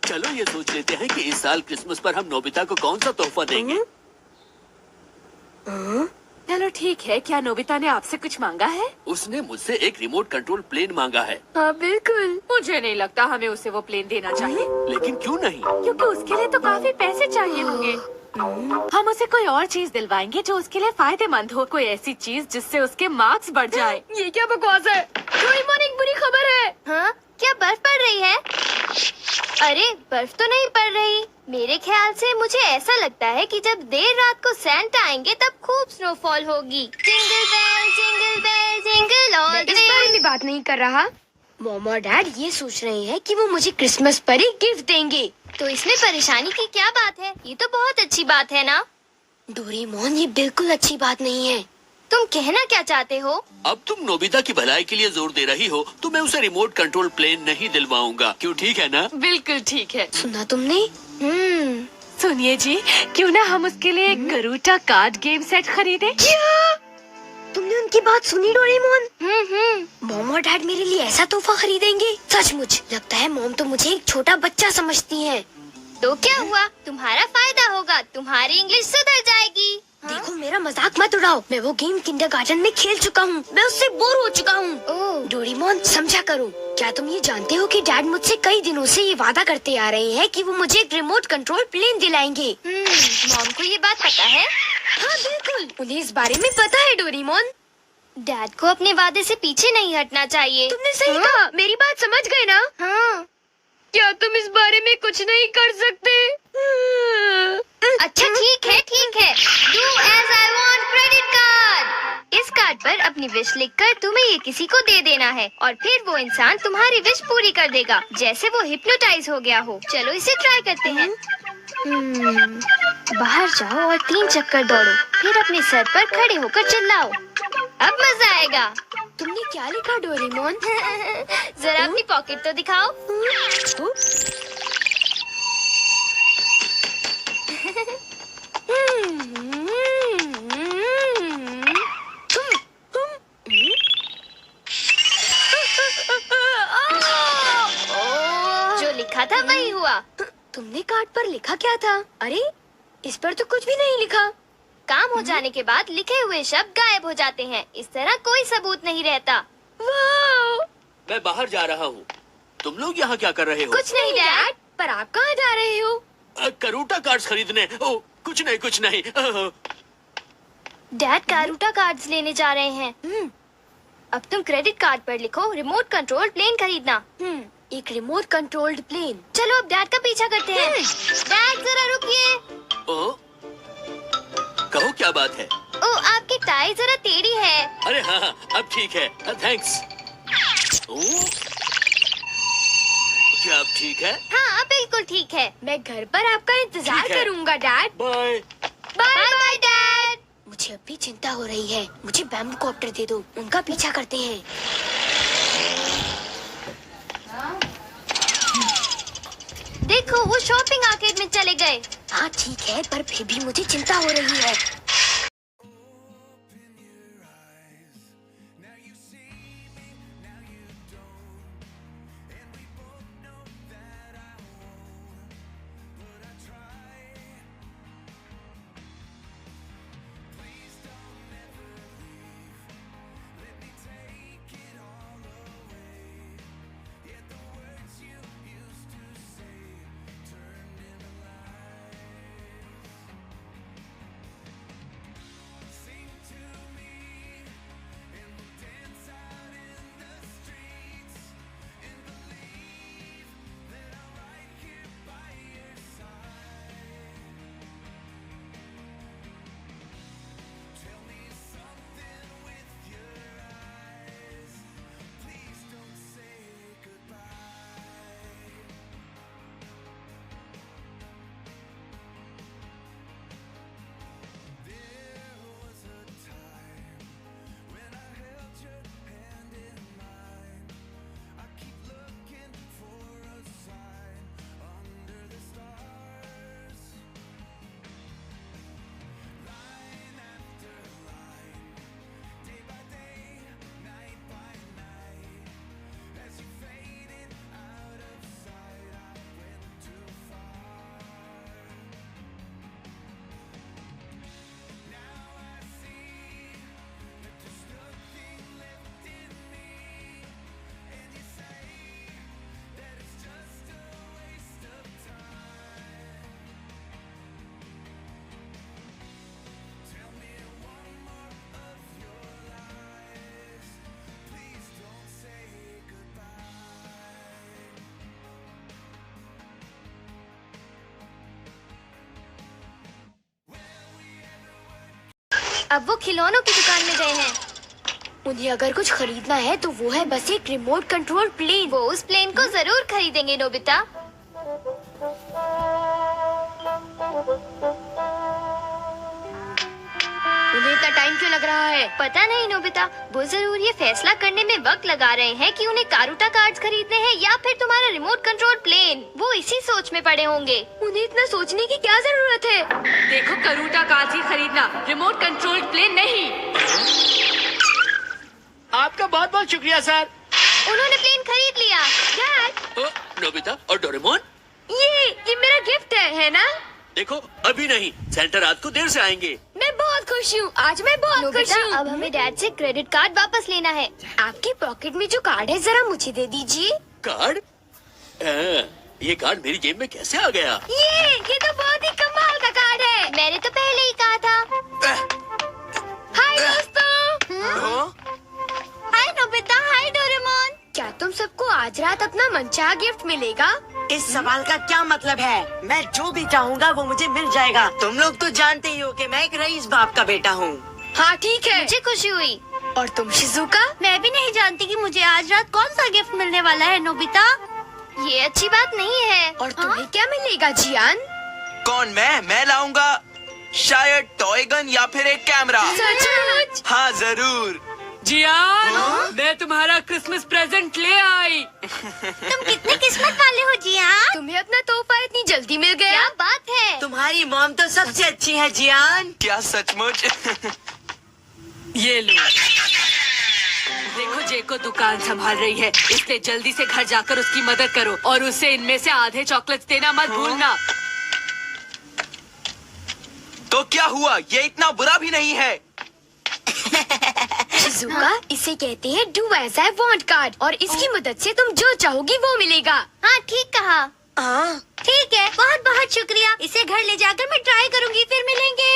चलो ये सोच लेते हैं कि इस साल क्रिसमस पर हम नोबिता को कौन सा तोहफा देंगे। चलो ठीक है, क्या नोबिता ने आपसे कुछ मांगा है? उसने मुझसे एक रिमोट कंट्रोल प्लेन मांगा है। हाँ बिल्कुल, मुझे नहीं लगता हमें उसे वो प्लेन देना चाहिए। लेकिन क्यों नहीं? क्योंकि उसके लिए तो काफी पैसे चाहिए होंगे। हम उसे कोई और चीज दिलवाएंगे जो उसके लिए फायदेमंद हो, कोई ऐसी चीज जिससे उसके मार्क्स बढ़ जाए। ये क्या बकवास है? डोरेमोन, एक बुरी खबर है। हाँ, क्या बर्फ पड़ रही है? अरे बर्फ तो नहीं पड़ रही। मेरे ख्याल से मुझे ऐसा लगता है कि जब देर रात को सैंटा आएंगे तब खूब स्नोफॉल होगी। Jingle bell jingle all the way. इस बारे में बात नहीं कर रहा। मॉम और डैड ये सोच रहे हैं कि वो मुझे क्रिसमस पर ही गिफ्ट देंगे। तो इसमें परेशानी की क्या बात है? ये तो बहुत अच्छी बात है ना। डोरेमोन, ये बिल्कुल अच्छी बात नहीं है। तुम कहना क्या चाहते हो? अब तुम नोबिता की भलाई के लिए जोर दे रही हो तो मैं उसे रिमोट कंट्रोल प्लेन नहीं दिलवाऊंगा। क्यों, ठीक है ना? बिल्कुल ठीक है। सुना तुमने? सुनिए जी, क्यों ना हम उसके लिए एक गरुटा कार्ड गेम सेट खरीदे? क्या? तुमने उनकी बात सुनी डोरेमोन? मॉम और डैड मेरे लिए ऐसा तोहफा खरीदेंगे? सचमुच लगता है मॉम तो मुझे एक छोटा बच्चा समझती है। तो क्या हुआ, तुम्हारा फायदा होगा, तुम्हारी इंग्लिश सुधर जाएगी। देखो मेरा मजाक मत उड़ाओ। मैं वो गेम किंडरगार्टन में खेल चुका हूँ। मैं उससे बोर हो चुका हूँ। डोरेमोन समझा करो। क्या तुम ये जानते हो कि डैड मुझसे कई दिनों से ये वादा करते आ रहे हैं कि वो मुझे एक रिमोट कंट्रोल प्लेन दिलाएंगे। मॉम को ये बात पता है? हाँ बिल्कुल, उन्हें इस बारे में पता है डोरेमोन। डैड को अपने वादे से पीछे नहीं हटना चाहिए। तुमने सही कहा। मेरी बात समझ गए ना? हाँ। क्या तुम इस बारे में कुछ नहीं कर सकते? अच्छा ठीक है do as I want credit card. इस कार्ड पर अपनी विश लिखकर तुम्हें ये किसी को दे देना है और फिर वो इंसान तुम्हारी विश पूरी कर देगा, जैसे वो हिप्नोटाइज हो गया हो। चलो इसे ट्राई करते हैं। बाहर जाओ और 3 चक्कर दौड़ो, फिर अपने सर पर खड़े होकर चिल्लाओ। अब मजा आएगा। तुमने क्या लिखा डोरेमोन? जरा अपनी पॉकेट तो दिखाओ। जो लिखा था वही हुआ। तुमने कार्ड पर लिखा क्या था? अरे इस पर तो कुछ भी नहीं लिखा। काम हो जाने के बाद लिखे हुए शब्द गायब हो जाते हैं। इस तरह कोई सबूत नहीं रहता। वाह! मैं बाहर जा रहा हूँ। तुम लोग यहाँ क्या कर रहे हो? कुछ नहीं डैड। पर आप कहाँ जा रहे हो? करूटा कार्ड्स खरीदने। ओ, कुछ नहीं। डैड कारूटा कार्ड्स लेने जा रहे हैं। अब तुम क्रेडिट कार्ड पर लिखो रिमोट कंट्रोल प्लेन खरीदना। एक रिमोट कंट्रोल्ड प्लेन। चलो अब डैड का पीछा करते हैं। डैड जरा रुकिए। ओ, कहो क्या बात है? ओ, आपकी टाई जरा टेढ़ी है। अरे हाँ, अब ठीक है। थैंक्स। क्या अब ठीक है? हाँ बिल्कुल ठीक है। मैं घर पर आपका इंतजार ठीक है। करूंगा dad. Bye. Bye bye dad. मुझे अब भी चिंता हो रही है। मुझे बैम्बू कॉप्टर दे दो, उनका पीछा करते हैं। देखो वो शॉपिंग आर्केड में चले गए। हाँ ठीक है, पर फिर भी मुझे चिंता हो रही है। अब वो खिलौनों की दुकान में गए हैं। उन्हें अगर कुछ खरीदना है तो वो है बस एक रिमोट कंट्रोल प्लेन। वो उस प्लेन को जरूर खरीदेंगे नोबिता। उन्हें इतना टाइम क्यों लग रहा है? पता नहीं नोबिता, वो जरूर ये फैसला करने में वक्त लगा रहे हैं कि उन्हें कारूटा कार्ड्स खरीदने हैं या फिर तुम्हारा रिमोट कंट्रोल प्लेन। वो इसी सोच में पड़े होंगे। उन्हें इतना सोचने की क्या जरूरत है? देखो, करूटा कार्ड ही खरीदना, रिमोट कंट्रोल प्लेन नहीं। आपका बहुत बहुत शुक्रिया सर। उन्होंने प्लेन खरीद लिया। डैड, नोबिता और डोरेमोन, ये मेरा गिफ्ट है ना? देखो अभी नहीं, सेंटा रात को देर से आएंगे। मैं बहुत खुश हूँ, आज मैं बहुत खुश नोबिता, हूँ। अब हमें डैड से क्रेडिट कार्ड वापस लेना है। आपकी पॉकेट में जो कार्ड है जरा मुझे दे दीजिए। कार्ड? ये कार्ड मेरी जेब में कैसे आ गया? ये तो बहुत ही कमाल का कार्ड है। मैंने तो पहले ही कहा था। हाय दोस्तों। हाय नोबिता, हाय डोरेमोन। क्या तुम सबको आज रात अपना मनचाहा गिफ्ट मिलेगा? इस सवाल का क्या मतलब है? मैं जो भी चाहूँगा वो मुझे मिल जाएगा। तुम लोग तो जानते ही हो कि मैं एक रईस बाप का बेटा हूँ। हाँ ठीक है। मुझे खुशी हुई। और तुम शिजुका? मैं भी नहीं जानती कि मुझे आज रात कौन सा गिफ्ट मिलने वाला है नोबिता। ये अच्छी बात नहीं है। और तुम्हें क्या मिलेगा जियान? कौन? मैं लाऊंगा शायद टॉय गन या फिर एक कैमरा। सचमुच? हाँ जरूर। जियान, मैं तुम्हारा क्रिसमस प्रेजेंट ले आई। तुम कितने किस्मत वाले हो जियान। तुम्हें अपना तोहफा इतनी जल्दी मिल गया? क्या बात है। तुम्हारी मॉम तो सबसे अच्छी है जियान। क्या सचमुच? ये लो। देखो, जे को दुकान संभाल रही है, इसलिए जल्दी से घर जाकर उसकी मदद करो और उसे इनमें से आधे चॉकलेट्स देना मत भूलना। तो क्या हुआ? ये इतना बुरा भी नहीं है। शिजुका, इसे कहते हैं do as I want card और इसकी मदद से तुम जो चाहोगी वो मिलेगा। हाँ ठीक कहा। हाँ, ठीक है, बहुत बहुत शुक्रिया। इसे घर ले जाकर मैं ट्राई करूँगी, फिर मिलेंगे।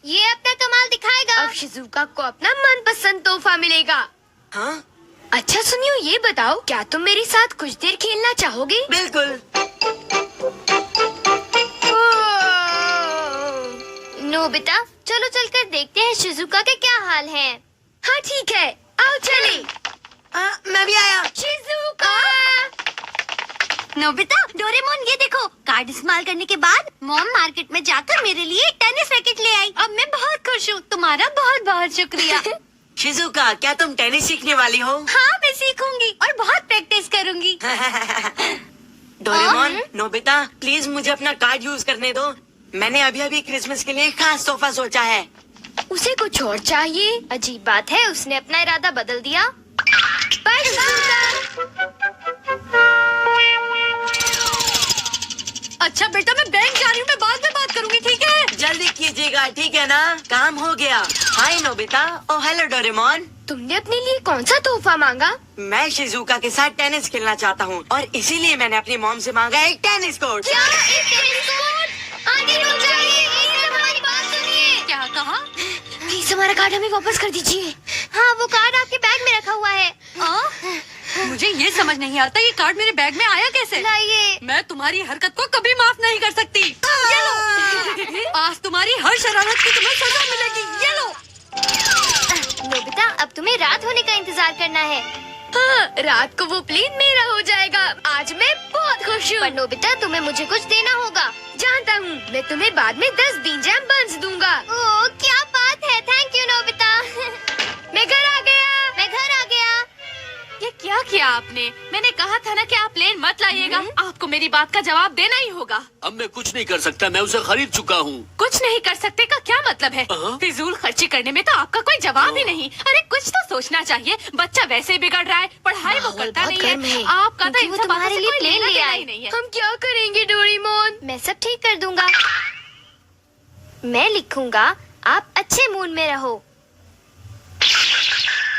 ये अपना कमाल दिखाएगा। अब शिजुका को अपना मनपसंद तोहफा मिलेगा। हाँ, अच्छा सुनियो, ये बताओ क्या तुम मेरे साथ कुछ देर खेलना चाहोगे? बिल्कुल। नोबिता, चलो चलकर देखते हैं शिजुका के क्या हाल है। हाँ ठीक है, आओ चले। मैं भी आया। शिजुका। नोबिता, डोरेमोन, ये देखो, कार्ड इस्तेमाल करने के बाद मॉम मार्केट में जाकर मेरे लिए टेनिस रैकेट ले आई। अब मैं बहुत खुश हूँ। तुम्हारा बहुत बहुत शुक्रिया। शिजुका, क्या तुम टेनिस सीखने वाली हो? हाँ, मैं सीखूंगी और बहुत प्रैक्टिस करूंगी। डोरेमोन, नोबिता, प्लीज मुझे अपना कार्ड यूज करने दो। मैंने अभी अभी क्रिसमस के लिए खास तोहफा सोचा है। उसे कुछ और चाहिए। अजीब बात है, उसने अपना इरादा बदल दिया। Bye Shizuka. अच्छा बेटा, मैं बैंक जा रही हूँ, मैं बाद में बात करूंगी, ठीक है? जल्दी कीजिएगा, ठीक है ना? काम हो गया। हाय नोबिता। ओ हेलो डोरेमोन। तुमने अपने लिए कौन सा तोहफा मांगा? मैं शिजुका के साथ टेनिस खेलना चाहता हूँ और इसीलिए मैंने अपनी मॉम से मांगा एक टेनिस कोर्ट। क्या? एक टेनिस कोर्ट? आगे रुक जाइए, एक हमारी बात सुनिए। क्या कहा? प्लीज हमारा कार्ड हमें वापस कर दीजिए। हाँ, वो कार्ड आपके बैग में रखा हुआ है। मुझे ये समझ नहीं आता, ये कार्ड मेरे बैग में आया कैसे? लाइए। मैं तुम्हारी हरकत को कभी माफ नहीं कर सकती। ये लो। आज तुम्हारी हर शरारत की तुम्हें सजा मिलेगी। ये लो। नोबिता, अब तुम्हें रात होने का इंतजार करना है। हाँ, रात को वो प्लेन मेरा हो जाएगा। आज मैं बहुत खुश हूँ। पर नोबिता, तुम्हें मुझे कुछ देना होगा। जानता हूँ, मैं तुम्हें बाद में 10 बीन जैम बंस दूंगा। ओह, क्या बात है। Thank you Nobita. मैं घर आ गया। मैं घर आ गया। ये क्या किया आपने? मैंने कहा था ना कि आप प्लेन मत लाइएगा। आपको मेरी बात का जवाब देना ही होगा। अब मैं कुछ नहीं कर सकता, मैं उसे खरीद चुका हूँ। कुछ नहीं कर सकते का क्या मतलब है? फिजूल खर्ची करने में तो आपका कोई जवाब ही नहीं। अरे कुछ तो सोचना चाहिए। बच्चा वैसे ही बिगड़ रहा है, पढ़ाई वो करता बहुत नहीं गर्म है। है। आपका तो क्योंकि इन वो सब बातों तुम्हारे से लिए कोई प्लेन लेना ले देना आए। ही नहीं है। हम क्या करेंगे डोरेमोन? मैं सब ठीक कर दूंगा। मैं लिखूंगा, आप अच्छे मूड में रहो।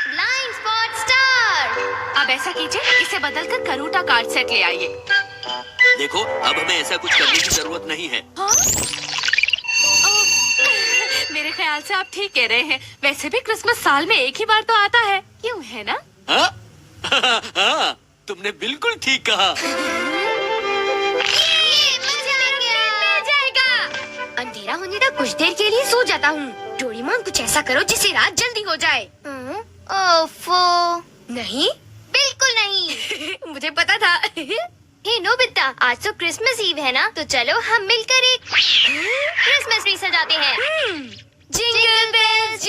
Blind spot star. अब ऐसा कीजिए, इसे बदलकर करूटा कार्ड सेट ले आइए। देखो, अब हमें ऐसा कुछ करने की जरूरत नहीं है। हाँ? मेरे ख्याल से आप ठीक कह रहे हैं। वैसे भी क्रिसमस साल में एक ही बार तो आता है, क्यों है ना? हाँ? हाँ, तुमने बिल्कुल ठीक कहा। अंधेरा होने तक कुछ देर के लिए सो जाता हूँ। डोरेमोन कुछ ऐसा करो जिससे रात जल्दी हो जाए। ओफो, नहीं बिल्कुल नहीं। मुझे पता था। हे नोबिता, आज तो क्रिसमस ईव है ना, तो चलो हम मिलकर एक क्रिसमस ट्री सजाते हैं। Jingle bells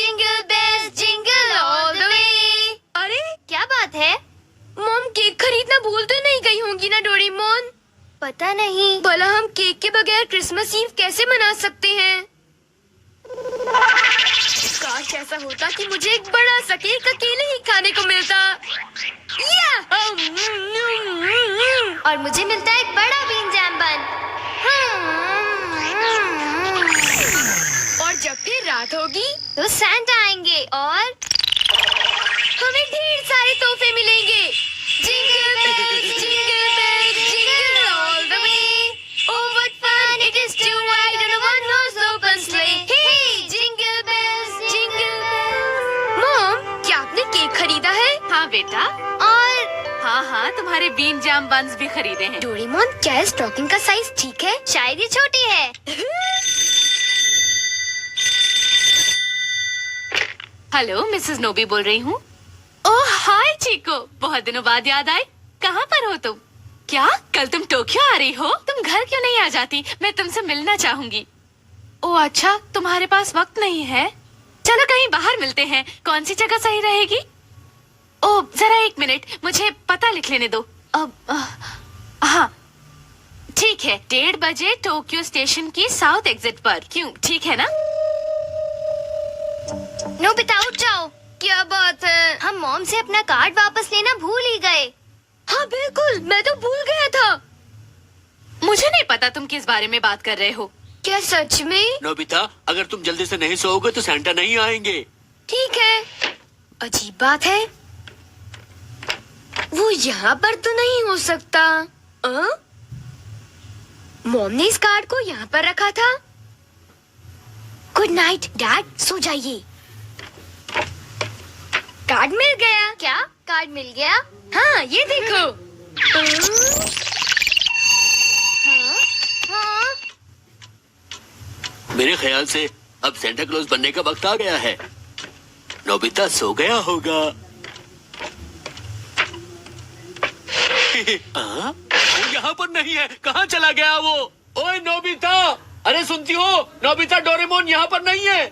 jingle all the way. अरे क्या बात है? मॉम केक खरीदना भूल तो नहीं गई होंगी ना डोरेमोन? पता नहीं। भला हम केक के बगैर क्रिसमस ईव कैसे मना सकते हैं? काश ऐसा होता कि मुझे एक बड़ा सा केक अकेले ही खाने को मिलता। और मुझे मिलता है एक बड़ा बीन जैम बन। और जब फिर रात होगी तो सैंटा आएंगे और हमें ढेर सारे तोहफे मिलेंगे। Jingle bells jingle all the way. Oh what fun it is to ride on a one-horse open sleigh. Hey jingle bells jingle bells. Mom, क्या आपने केक खरीदा है? हाँ बेटा, और हाँ तुम्हारे बीन जाम बन्स भी खरीदे हैं। डोरेमोन, क्या स्टॉकिंग का साइज ठीक है? शायद ये छोटी है। हेलो, मिसेस नोबी बोल रही हूँ। ओह हाय चीको, बहुत दिनों बाद याद आई। कहाँ पर हो तुम? क्या कल तुम टोक्यो आ रही हो? तुम घर क्यों नहीं आ जाती? मैं तुमसे मिलना चाहूंगी। ओह अच्छा, तुम्हारे पास वक्त नहीं है? चलो कहीं बाहर मिलते हैं। कौन सी जगह सही रहेगी? ओह जरा एक मिनट, मुझे पता लिख लेने दो। अब हाँ ठीक है, 1:30 बजे टोक्यो स्टेशन की साउथ एग्जिट पर। क्यों, ठीक है ना? नोबिता उठ जाओ। क्या बात है? हम मॉम से अपना कार्ड वापस लेना भूल ही गए। हाँ बिल्कुल, मैं तो भूल गया था। मुझे नहीं पता तुम किस बारे में बात कर रहे हो। क्या सच में? नोबिता, अगर तुम जल्दी से नहीं सोओगे तो सैंटा नहीं आएंगे। ठीक है। अजीब बात है, वो यहाँ पर तो नहीं हो सकता। मॉम ने इस कार्ड को यहाँ पर रखा था। गुड नाइट डैड, सो जाइए। कार्ड मिल गया। क्या कार्ड मिल गया? हाँ ये देखो। हाँ? मेरे ख्याल से अब सेंटा क्लॉज बनने का वक्त आ गया है। नोबिता सो गया होगा। वो यहाँ पर नहीं है, कहाँ चला गया वो? ओए नोबिता, अरे सुनती हो? नोबिता, डोरेमोन यहाँ पर नहीं है।